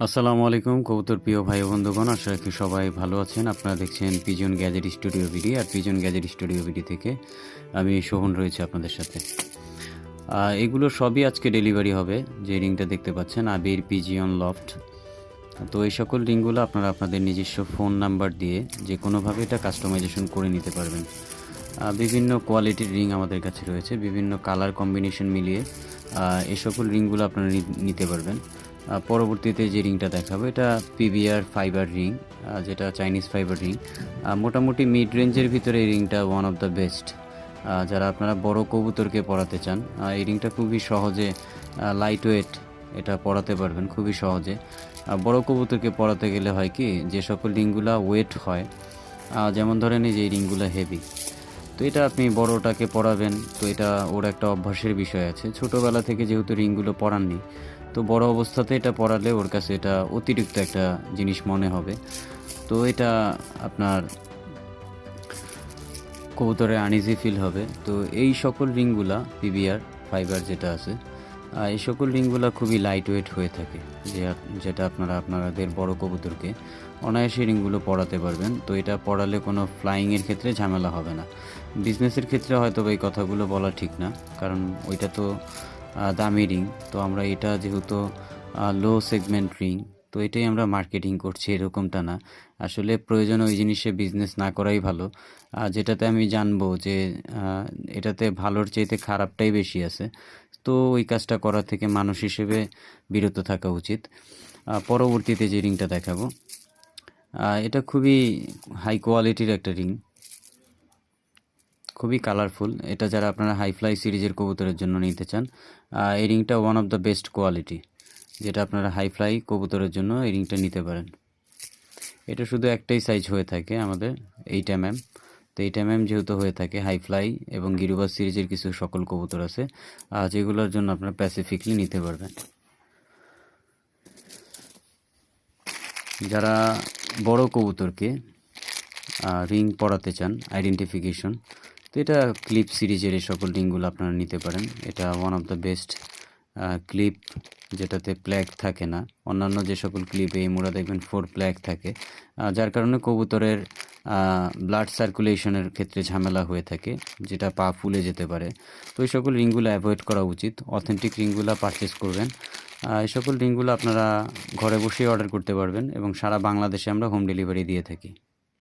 আসসালামু আলাইকুম কবুতর প্রিয় ভাই বন্ধুগণ, আশা রাখি সবাই ভালো আছেন। আপনারা দেখছেন পিজন গ্যাজেট স্টুডিও বিডি, আর পিজন গ্যাজেট স্টুডিও বিডি থেকে আমি শোভন রয়েছে আপনাদের সাথে। এগুলো সবই আজকে ডেলিভারি হবে। যে রিংটা দেখতে পাচ্ছেন আবির পিজিয়ন লফট, তো এই সকল রিংগুলো আপনারা আপনাদের নিজস্ব ফোন নাম্বার দিয়ে যে কোনোভাবে এটা কাস্টমাইজেশন করে নিতে পারবেন। বিভিন্ন কোয়ালিটির রিং আমাদের কাছে রয়েছে, বিভিন্ন কালার কম্বিনেশন মিলিয়ে এই সকল রিংগুলো আপনারা নিতে পারবেন। পরবর্তীতে যে রিংটা দেখাবো এটা পিবিআর ফাইবার রিং, যেটা চাইনিজ ফাইবার রিং। মোটামুটি মিড রেঞ্জের ভিতরে এই রিংটা ওয়ান অফ দ্য বেস্ট। যারা আপনারা বড় কবুতরকে পরাতে চান, এই রিংটা খুবই সহজে লাইট ওয়েট, এটা পরাতে পারবেন খুবই সহজে। বড় কবুতরকে পরাতে গেলে হয় কি, যে সকল রিংগুলা ওয়েট হয়, যেমন ধরেন এই যে রিংগুলো হেভি, তো এটা আপনি বড়টাকে পরাবেন, তো এটা ওর একটা অভ্যাসের বিষয় আছে। ছোটোবেলা থেকে যেহেতু রিংগুলো পরাননি, তো বড় অবস্থাতে এটা পরালে ওর কাছে এটা অতিরিক্ত একটা জিনিস মনে হবে। তো এটা আপনার কবুতরে আনইজি ফিল হবে। তো এই সকল রিংগুলা পিবিআর ফাইবার যেটা আছে, এই সকল রিংগুলা খুবই লাইট ওয়েট হয়ে থাকে, যেটা আপনারা আপনাদের বড় কবুতরকে অনায়াসে রিংগুলো পরাতে পারবেন। তো এটা পরালে কোনো ফ্লাইংয়ের ক্ষেত্রে ঝামেলা হবে না। বিজনেসের ক্ষেত্রে হয়তো এই কথাগুলো বলা ঠিক না, কারণ ওইটা তো দামি রিং। তো আমরা এটা যেহেতু লো সেগমেন্ট রিং, তো এটাই আমরা মার্কেটিং করছি, এরকমটা না। আসলে প্রয়োজনে ওই জিনিসে বিজনেস না করাই ভালো। যেটাতে আমি জানবো যে এটাতে ভালোর চাইতে খারাপটাই বেশি আছে, তো ওই কাজটা করা থেকে মানুষ হিসেবে বিরত থাকা উচিত। পরবর্তীতে যে রিংটা দেখাবো, এটা খুবই হাই কোয়ালিটির একটা রিং, খুবই কালারফুল। এটা যারা আপনারা হাই ফ্লাই সিরিজের কবুতরের জন্য নিতে চান, এই রিংটা one of the best quality, যেটা আপনারা হাই ফ্লাই কবুতরের জন্য এই রিংটা নিতে পারেন। এটা শুধু একটাই সাইজ হয়ে থাকে আমাদের 8mm। তো 8mm যেহেতু হয়ে থাকে, হাই ফ্লাই এবং গিরিবাস সিরিজের কিছু সকল কবুতর আছে যেগুলোর জন্য আপনারা স্পেসিফিকলি নিতে পারবেন। যারা বড় কবুতরকে রিং পরাতে চান আইডেন্টিফিকেশন, তো এটা ক্লিপ সিরিজের এই সকল রিংগুলো আপনারা নিতে পারেন। এটা one of the best clip, যেটাতে প্ল্যাগ থাকে না। অন্যান্য যে সকল ক্লিপে এই মোড়া দেখবেন 4 প্ল্যাগ থাকে, যার কারণে কবুতরের ব্লাড সার্কুলেশনের ক্ষেত্রে ঝামেলা হয়ে থাকে, যেটা পা ফুলে যেতে পারে। তো এই সকল রিংগুলো অ্যাভয়েড করা উচিত। অথেন্টিক রিংগুলো পারচেস করবেন। এই সকল রিংগুলো আপনারা ঘরে বসেই অর্ডার করতে পারবেন এবং সারা বাংলাদেশে আমরা হোম ডেলিভারি দিয়ে থাকি।